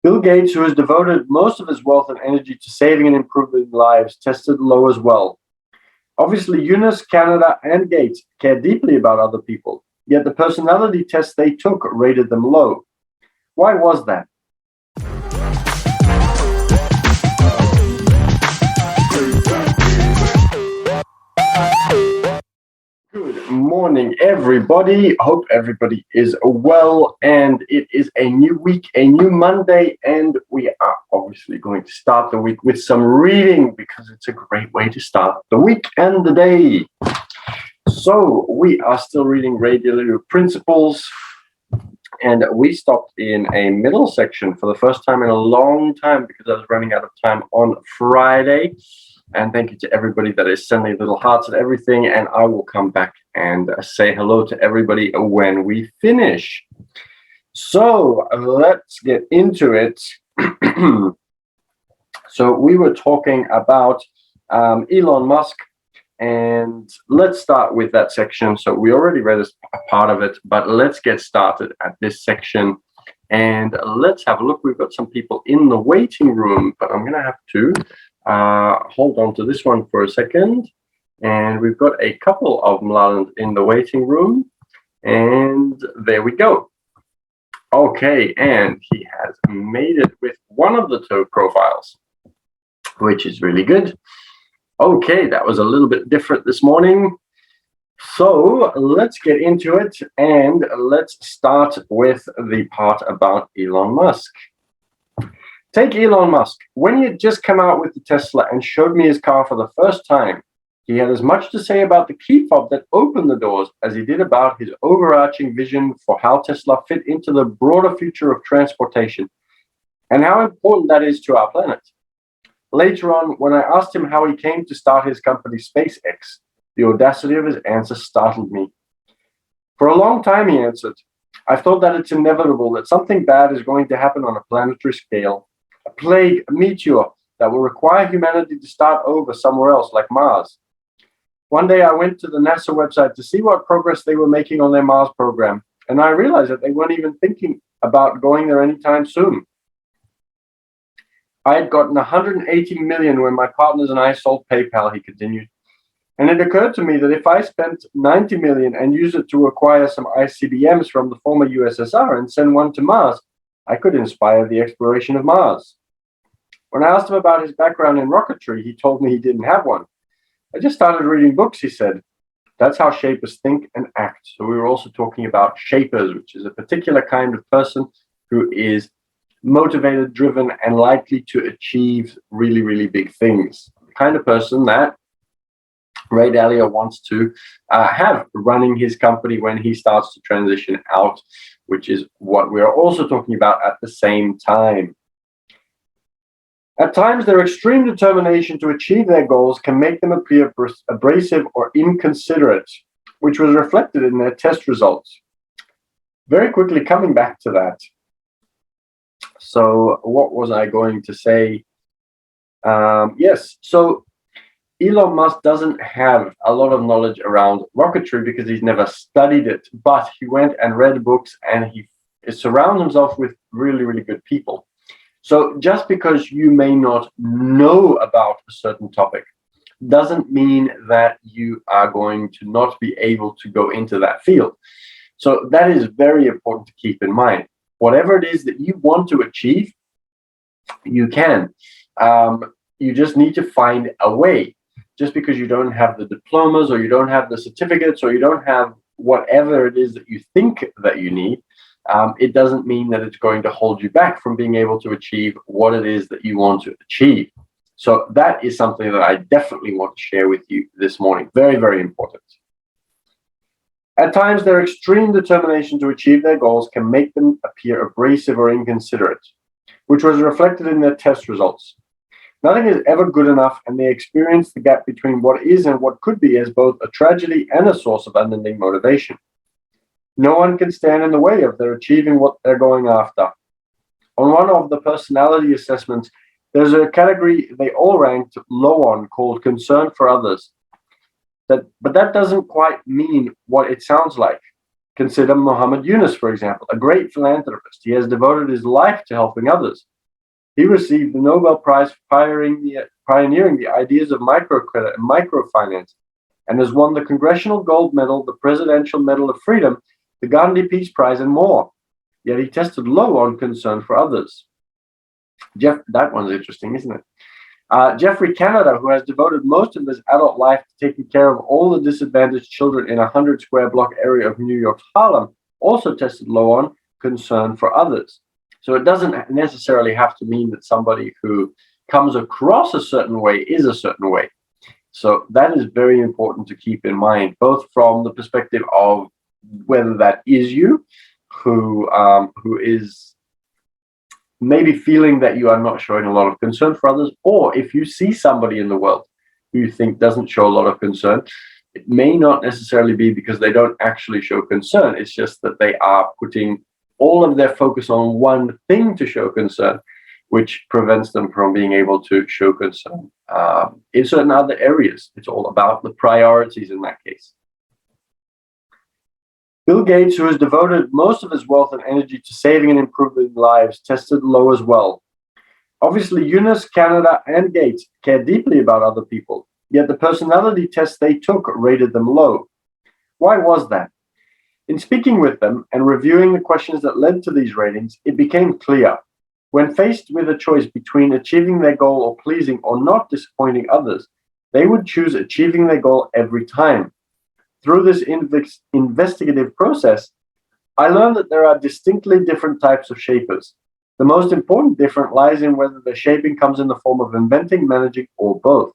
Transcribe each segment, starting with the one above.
Bill Gates, who has devoted most of his wealth and energy to saving and improving lives, tested low as well. Obviously, Yunus, Canada, and Gates care deeply about other people, yet the personality tests they took rated them low. Why was that? Good morning, everybody. Hope everybody is well, and it is a new week, a new Monday, and we are obviously going to start the week with some reading because it's a great way to start the week and the day. So we are still reading Ray Dalio Principles, and we stopped in a middle section for the first time in a long time because I was running out of time on Friday. And thank you to everybody that is sending little hearts and everything. And I will come back and say hello to everybody when we finish. So let's get into it. So we were talking about Elon Musk. And let's start with that section. So we already read a part of it, but let's get started at this section. And let's have a look. We've got some people in the waiting room, but I'm going to have to hold on to this one for a second. And we've got a couple of Mladen in the waiting room. And there we go. Okay, and he has made it with one of the two profiles, which is really good. Okay, that was a little bit different this morning. So let's get into it, and let's start with the part about Elon Musk. Take Elon Musk. When he had just come out with the Tesla and showed me his car for the first time, he had as much to say about the key fob that opened the doors as he did about his overarching vision for how Tesla fit into the broader future of transportation and how important that is to our planet. Later on, when I asked him how he came to start his company SpaceX, the audacity of his answer startled me. For a long time, he answered, I've thought that it's inevitable that something bad is going to happen on a planetary scale. A plague, a meteor that will require humanity to start over somewhere else, like Mars. One day I went to the NASA website to see what progress they were making on their Mars program, and I realized that they weren't even thinking about going there anytime soon. I had gotten 180 million when my partners and I sold PayPal, he continued. And it occurred to me that if I spent 90 million and used it to acquire some ICBMs from the former USSR and send one to Mars, I could inspire the exploration of Mars. When I asked him about his background in rocketry, he told me he didn't have one. I just started reading books, he said. That's how shapers think and act. So we were also talking about shapers, which is a particular kind of person who is motivated, driven, and likely to achieve really, really big things. The kind of person that Ray Dalio wants to have running his company when he starts to transition out, which is what we are also talking about at the same time. At times, their extreme determination to achieve their goals can make them appear abrasive or inconsiderate, which was reflected in their test results. Very quickly coming back to that. So what was I going to say? Yes, so Elon Musk doesn't have a lot of knowledge around rocketry because he's never studied it, but he went and read books and he surrounds himself with really, really good people. So just because you may not know about a certain topic doesn't mean that you are going to not be able to go into that field. So that is very important to keep in mind. Whatever it is that you want to achieve, you can. You just need to find a way. Just because you don't have the diplomas or you don't have the certificates or you don't have whatever it is that you think that you need, it doesn't mean that it's going to hold you back from being able to achieve what it is that you want to achieve. So that is something that I definitely want to share with you this morning. Very, very important. At times, their extreme determination to achieve their goals can make them appear abrasive or inconsiderate, which was reflected in their test results. Nothing is ever good enough, and they experience the gap between what is and what could be as both a tragedy and a source of unending motivation. No one can stand in the way of their achieving what they're going after. On one of the personality assessments, there's a category they all ranked low on called concern for others. But that doesn't quite mean what it sounds like. Consider Muhammad Yunus, for example, a great philanthropist. He has devoted his life to helping others. He received the Nobel Prize for pioneering the ideas of microcredit and microfinance, and has won the Congressional Gold Medal, the Presidential Medal of Freedom, the Gandhi Peace Prize, and more. Yet he tested low on concern for others. That one's interesting, isn't it? Jeffrey Canada, who has devoted most of his adult life to taking care of all the disadvantaged children in a 100-square block area of New York's Harlem, also tested low on concern for others. So it doesn't necessarily have to mean that somebody who comes across a certain way is a certain way. So that is very important to keep in mind, both from the perspective of whether that is you, who is maybe feeling that you are not showing a lot of concern for others, or if you see somebody in the world who you think doesn't show a lot of concern, it may not necessarily be because they don't actually show concern. It's just that they are putting all of their focus on one thing to show concern, which prevents them from being able to show concern in certain other areas. It's all about the priorities in that case. Bill Gates, who has devoted most of his wealth and energy to saving and improving lives, tested low as well. Obviously, Eunice, Canada, and Gates care deeply about other people, yet the personality tests they took rated them low. Why was that? In speaking with them and reviewing the questions that led to these ratings, it became clear. When faced with a choice between achieving their goal or pleasing or not disappointing others, they would choose achieving their goal every time. Through this investigative process, I learned that there are distinctly different types of shapers. The most important difference lies in whether the shaping comes in the form of inventing, managing, or both.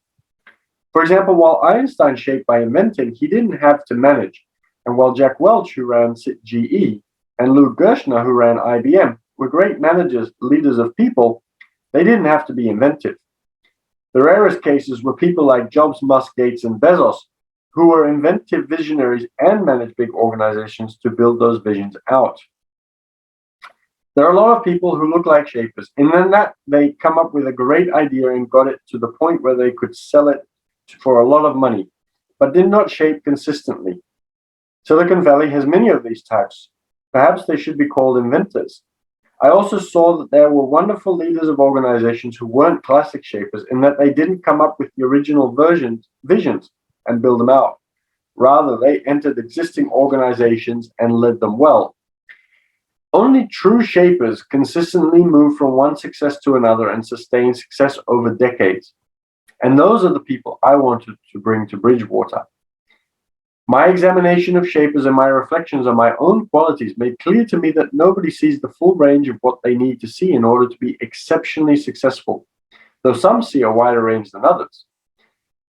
For example, while Einstein shaped by inventing, he didn't have to manage. And while Jack Welch, who ran GE, and Lou Gerstner, who ran IBM, were great managers, leaders of people, they didn't have to be inventive. The rarest cases were people like Jobs, Musk, Gates, and Bezos, who were inventive visionaries and managed big organizations to build those visions out. There are a lot of people who look like shapers, and then that they come up with a great idea and got it to the point where they could sell it for a lot of money, but did not shape consistently. Silicon Valley has many of these types. Perhaps they should be called inventors. I also saw that there were wonderful leaders of organizations who weren't classic shapers in that they didn't come up with the original visions and build them out. Rather, they entered existing organizations and led them well. Only true shapers consistently move from one success to another and sustain success over decades. And those are the people I wanted to bring to Bridgewater. My examination of shapers and my reflections on my own qualities made clear to me that nobody sees the full range of what they need to see in order to be exceptionally successful, though some see a wider range than others.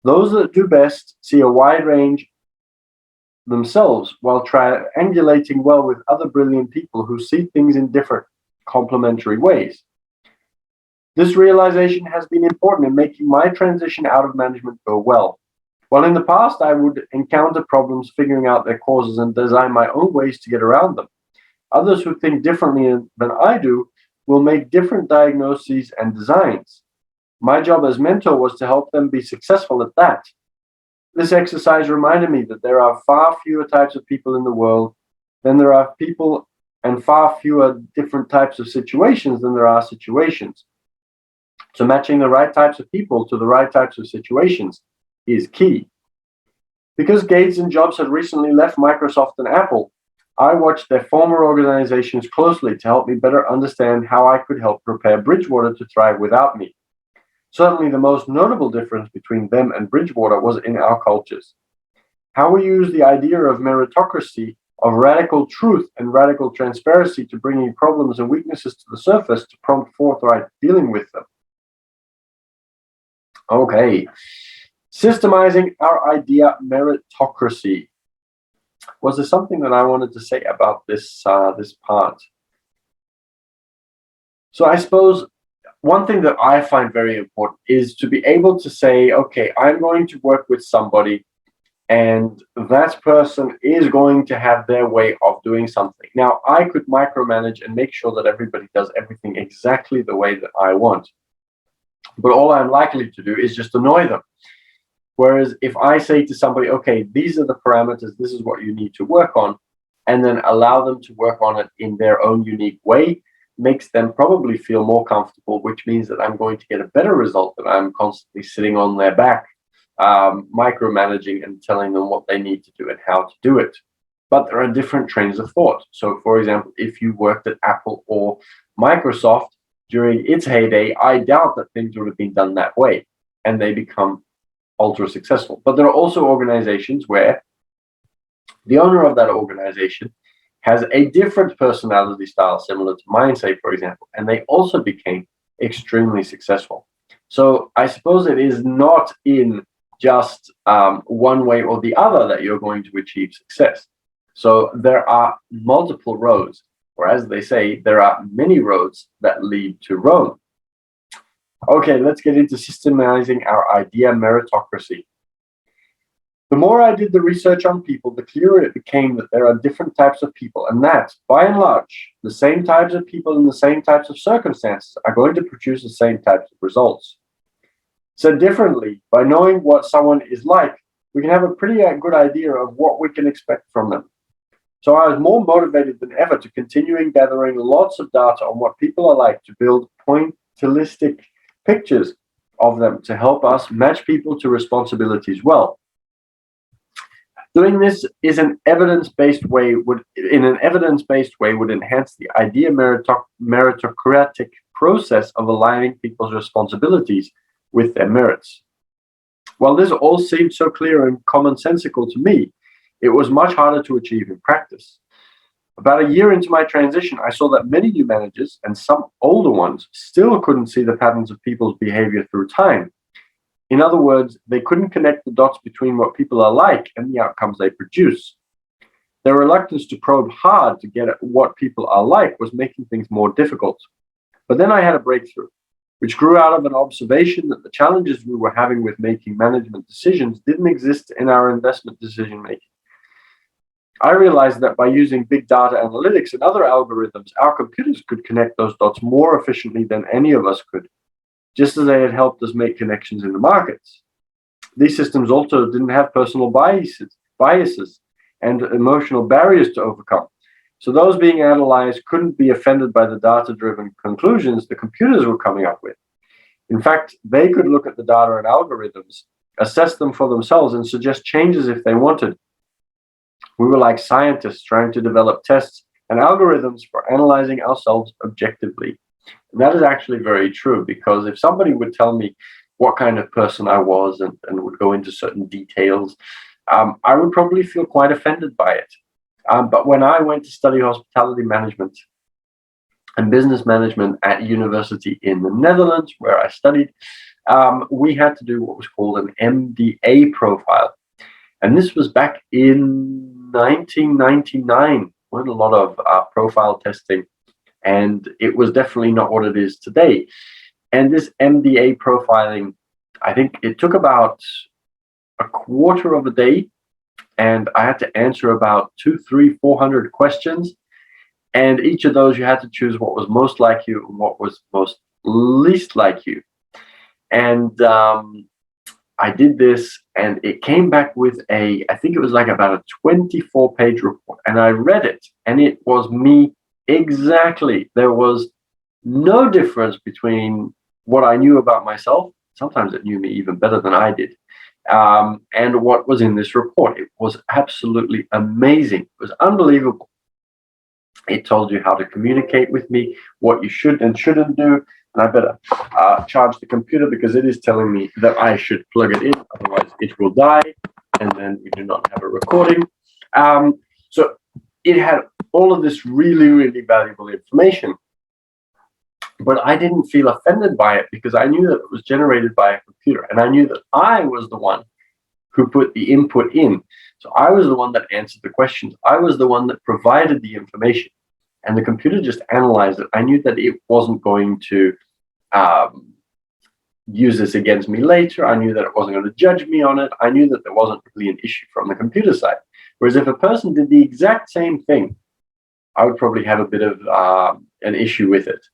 Those that do best see a wide range themselves while triangulating well with other brilliant people who see things in different, complementary ways. This realization has been important in making my transition out of management go well. While in the past I would encounter problems figuring out their causes and design my own ways to get around them, others who think differently than I do will make different diagnoses and designs. My job as mentor was to help them be successful at that. This exercise reminded me that there are far fewer types of people in the world than there are people, and far fewer different types of situations than there are situations. So matching the right types of people to the right types of situations is key. Because Gates and Jobs had recently left Microsoft and Apple, I watched their former organizations closely to help me better understand how I could help prepare Bridgewater to thrive without me. Certainly the most notable difference between them and Bridgewater was in our cultures. How we use the idea of meritocracy, of radical truth and radical transparency to bringing problems and weaknesses to the surface to prompt forthright dealing with them. Okay. Systemizing our idea meritocracy. Was there something that I wanted to say about this part? So I suppose one thing that I find very important is to be able to say, okay, I'm going to work with somebody and that person is going to have their way of doing something. Now, I could micromanage and make sure that everybody does everything exactly the way that I want. But all I'm likely to do is just annoy them. Whereas if I say to somebody, okay, these are the parameters, this is what you need to work on, and then allow them to work on it in their own unique way, makes them probably feel more comfortable, which means that I'm going to get a better result than I'm constantly sitting on their back, micromanaging and telling them what they need to do and how to do it. But there are different trains of thought. So, for example, if you worked at Apple or Microsoft during its heyday, I doubt that things would have been done that way, and they become ultra successful. But there are also organizations where the owner of that organization has a different personality style similar to mine, say, for example, and they also became extremely successful. So I suppose it is not in just one way or the other that you're going to achieve success. So there are multiple roads, or as they say, there are many roads that lead to Rome. Okay, let's get into systemizing our idea meritocracy. The more I did the research on people, the clearer it became that there are different types of people, and that, by and large, the same types of people in the same types of circumstances are going to produce the same types of results. Said differently, by knowing what someone is like, we can have a pretty good idea of what we can expect from them. So I was more motivated than ever to continuing gathering lots of data on what people are like to build pointillistic pictures of them to help us match people to responsibilities well. Doing this is an evidence-based way would enhance the idea meritocratic process of aligning people's responsibilities with their merits. While this all seemed so clear and commonsensical to me, it was much harder to achieve in practice. About a year into my transition, I saw that many new managers, and some older ones, still couldn't see the patterns of people's behavior through time. In other words, they couldn't connect the dots between what people are like and the outcomes they produce. Their reluctance to probe hard to get at what people are like was making things more difficult. But then I had a breakthrough, which grew out of an observation that the challenges we were having with making management decisions didn't exist in our investment decision making. I realized that by using big data analytics and other algorithms, our computers could connect those dots more efficiently than any of us could, just as they had helped us make connections in the markets. These systems also didn't have personal biases and emotional barriers to overcome. So those being analyzed couldn't be offended by the data-driven conclusions the computers were coming up with. In fact, they could look at the data and algorithms, assess them for themselves, and suggest changes if they wanted. We were like scientists trying to develop tests and algorithms for analyzing ourselves objectively. And that is actually very true, because if somebody would tell me what kind of person I was and would go into certain details, I would probably feel quite offended by it. But when I went to study hospitality management and business management at university in the Netherlands, where I studied, we had to do what was called an MDA profile. And this was back in 1999, when a lot of profile testing, and it was definitely not what it is today. And this MDA profiling, I think it took about a quarter of a day, and I had to answer about 400 questions. And each of those, you had to choose what was most like you and what was most least like you. And I did this, and it came back with I think it was like about a 24-page report. And I read it, and it was me exactly. There was no difference between what I knew about myself. Sometimes it knew me even better than I did. And what was in this report. It was absolutely amazing. It was unbelievable. It told you how to communicate with me, what you should and shouldn't do. And I better charge the computer, because it is telling me that I should plug it in, otherwise it will die, and then we do not have a recording. So it had all of this really, really valuable information. But I didn't feel offended by it, because I knew that it was generated by a computer, and I knew that I was the one who put the input in. So I was the one that answered the questions. I was the one that provided the information, and the computer just analyzed it. I knew that it wasn't going to use this against me later. I knew that it wasn't going to judge me on it. I knew that there wasn't really an issue from the computer side. Whereas if a person did the exact same thing, I would probably have a bit of an issue with it.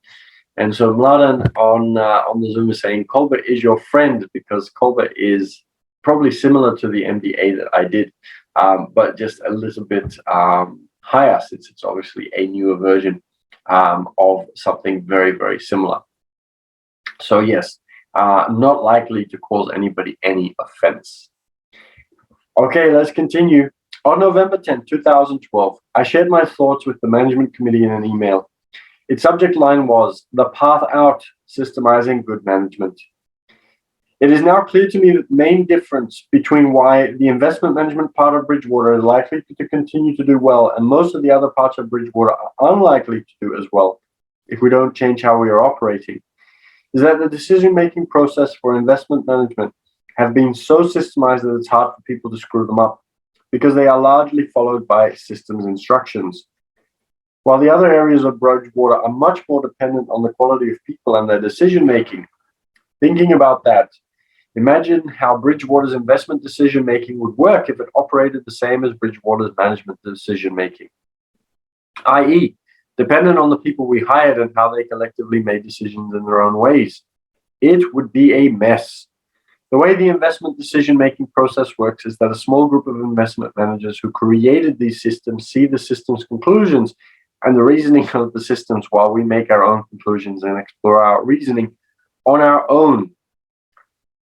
And so Mladen on the Zoom is saying Kolbe is your friend, because Kolbe is probably similar to the MDA that I did, but just a little bit higher, since it's obviously a newer version. of something very, very similar. So yes, not likely to cause anybody any offense. Okay, let's continue. On November 10th, 2012, I shared my thoughts with the management committee in an email. Its subject line was "The Path Out, Systemizing Good Management." It is now clear to me that the main difference between why the investment management part of Bridgewater is likely to continue to do well and most of the other parts of Bridgewater are unlikely to do as well if we don't change how we are operating is that the decision-making process for investment management have been so systemized that it's hard for people to screw them up because they are largely followed by systems instructions. While the other areas of Bridgewater are much more dependent on the quality of people and their decision-making, thinking about that, imagine how Bridgewater's investment decision-making would work if it operated the same as Bridgewater's management decision-making, i.e., dependent on the people we hired and how they collectively made decisions in their own ways. It would be a mess. The way the investment decision-making process works is that a small group of investment managers who created these systems see the system's conclusions and the reasoning of the systems while we make our own conclusions and explore our reasoning on our own.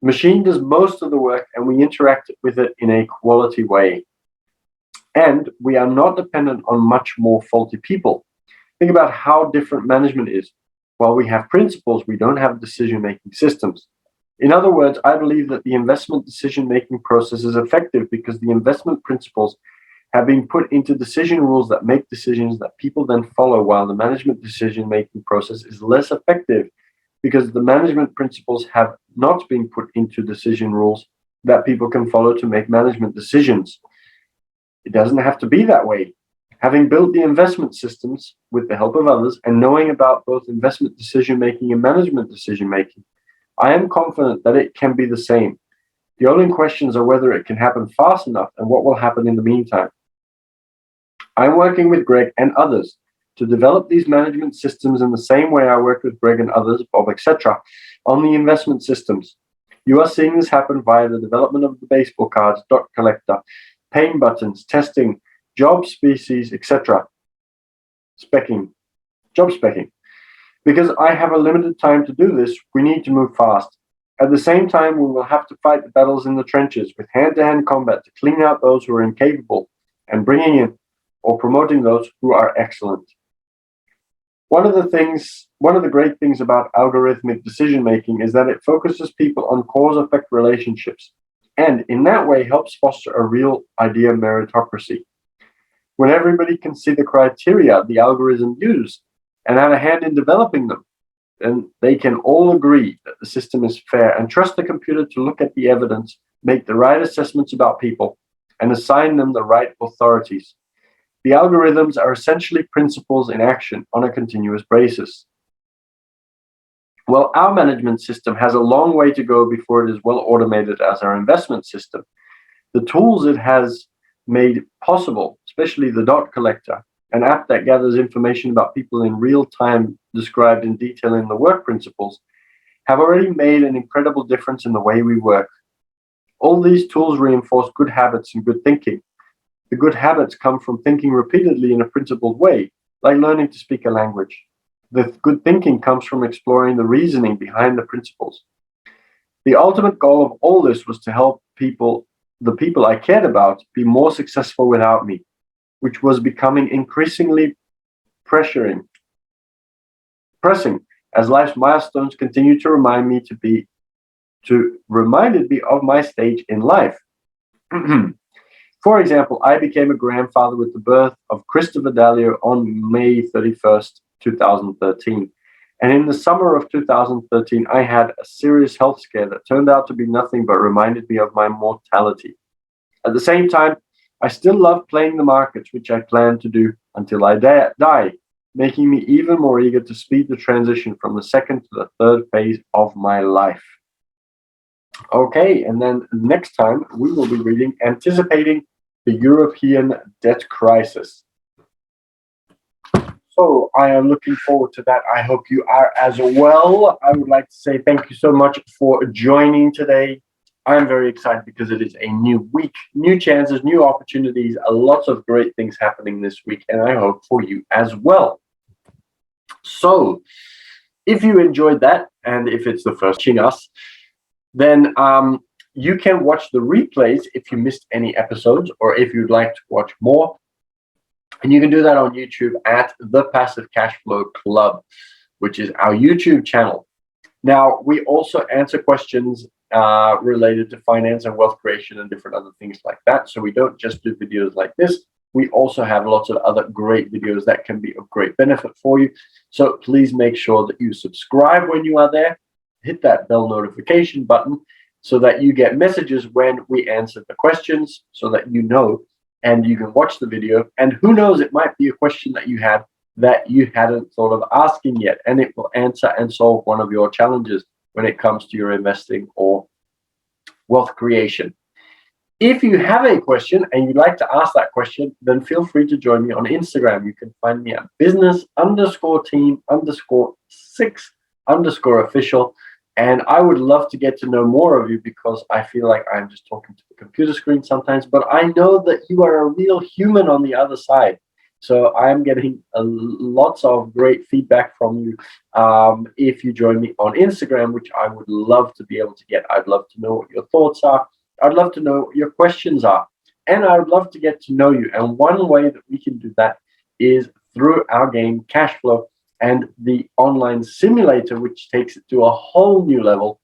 The machine does most of the work and we interact with it in a quality way. And we are not dependent on much more faulty people. Think about how different management is. While we have principles, we don't have decision-making systems. In other words, I believe that the investment decision-making process is effective because the investment principles have been put into decision rules that make decisions that people then follow, while the management decision-making process is less effective because the management principles have not been put into decision rules that people can follow to make management decisions. It doesn't have to be that way. Having built the investment systems with the help of others and knowing about both investment decision-making and management decision-making, I am confident that it can be the same. The only questions are whether it can happen fast enough and what will happen in the meantime. I'm working with Greg and others to develop these management systems in the same way I worked with Greg and others, Bob, etc., on the investment systems. You are seeing this happen via the development of the baseball cards, dot collector, paint buttons, testing, job species, etc. Job specking. Because I have a limited time to do this, we need to move fast. At the same time, we will have to fight the battles in the trenches with hand-to-hand combat to clean out those who are incapable and bringing in or promoting those who are excellent. One of the great things about algorithmic decision-making is that it focuses people on cause-effect relationships and in that way helps foster a real idea meritocracy. When everybody can see the criteria the algorithm used and have a hand in developing them, then they can all agree that the system is fair and trust the computer to look at the evidence, make the right assessments about people, and assign them the right authorities. The algorithms are essentially principles in action on a continuous basis. Well, our management system has a long way to go before it is well automated as our investment system. The tools it has made possible, especially the dot collector, an app that gathers information about people in real time described in detail in the work principles, have already made an incredible difference in the way we work. All these tools reinforce good habits and good thinking. The good habits come from thinking repeatedly in a principled way, like learning to speak a language. The good thinking comes from exploring the reasoning behind the principles. The ultimate goal of all this was to help the people I cared about, be more successful without me, which was becoming increasingly pressing as life's milestones continue to reminded me of my stage in life. For example, I became a grandfather with the birth of Christopher Dalio on May 31st, 2013. And in the summer of 2013, I had a serious health scare that turned out to be nothing but reminded me of my mortality. At the same time, I still love playing the markets, which I plan to do until I die, making me even more eager to speed the transition from the second to the third phase of my life. Okay, and then next time we will be reading Anticipating the European Debt Crisis. So I am looking forward to that. I hope you are as well. I would like to say thank you so much for joining today. I'm very excited because it is a new week, new chances, new opportunities, lots of great things happening this week, and I hope for you as well. So if you enjoyed that, and if it's the first watching us, then you can watch the replays if you missed any episodes, or if you'd like to watch more. And you can do that on YouTube at the Passive Cashflow Club, which is our YouTube channel. Now, we also answer questions related to finance and wealth creation and different other things like that. So we don't just do videos like this. We also have lots of other great videos that can be of great benefit for you. So please make sure that you subscribe when you are there. Hit that bell notification button so that you get messages when we answer the questions, so that you know, and you can watch the video. And who knows, it might be a question that you had that you hadn't thought of asking yet, and it will answer and solve one of your challenges when it comes to your investing or wealth creation. If you have a question and you'd like to ask that question, then feel free to join me on Instagram. You can find me at business_team_6_official. And I would love to get to know more of you, because I feel like I'm just talking to the computer screen sometimes, but I know that you are a real human on the other side. So I'm getting lots of great feedback from you if you join me on Instagram, which I would love to be able to get. I'd love to know what your thoughts are. I'd love to know what your questions are. And I would love to get to know you. And one way that we can do that is through our game Cashflow and the online simulator, which takes it to a whole new level.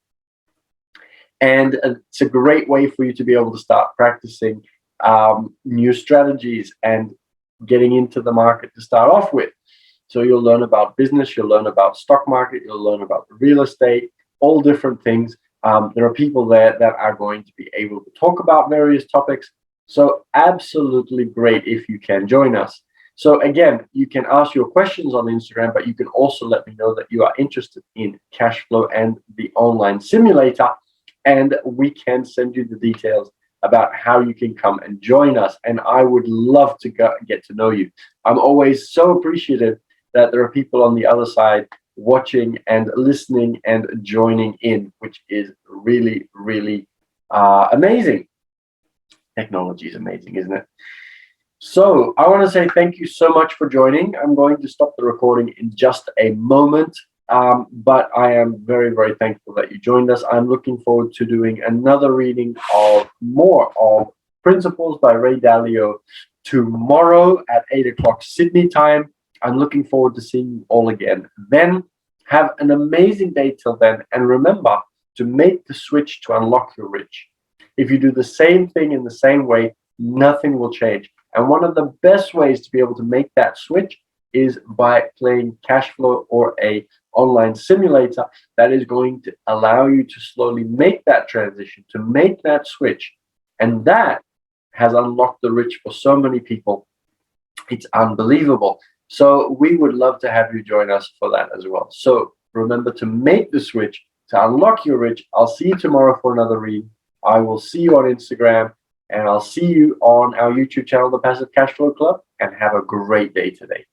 And it's a great way for you to be able to start practicing new strategies and getting into the market to start off with. So you'll learn about business, you'll learn about stock market, you'll learn about real estate, all different things. There are people there that are going to be able to talk about various topics. So absolutely great if you can join us. So again, you can ask your questions on Instagram, but you can also let me know that you are interested in Cashflow and the online simulator, and we can send you the details about how you can come and join us. And I would love to get to know you. I'm always so appreciative that there are people on the other side watching and listening and joining in, which is really, really amazing. Technology is amazing, isn't it? So I want to say thank you so much for joining. I'm going to stop the recording in just a moment. But I am very, very thankful that you joined us. I'm looking forward to doing another reading of more of Principles by Ray Dalio tomorrow at 8 o'clock Sydney time. I'm looking forward to seeing you all again then. Have an amazing day till then. And remember to make the switch to unlock your rich. If you do the same thing in the same way, nothing will change. And one of the best ways to be able to make that switch is by playing Cashflow or a online simulator that is going to allow you to slowly make that transition, to make that switch. And that has unlocked the rich for so many people. It's unbelievable. So we would love to have you join us for that as well. So remember to make the switch to unlock your rich. I'll see you tomorrow for another read. I will see you on Instagram, and I'll see you on our YouTube channel, The Passive Cashflow Club, and have a great day today.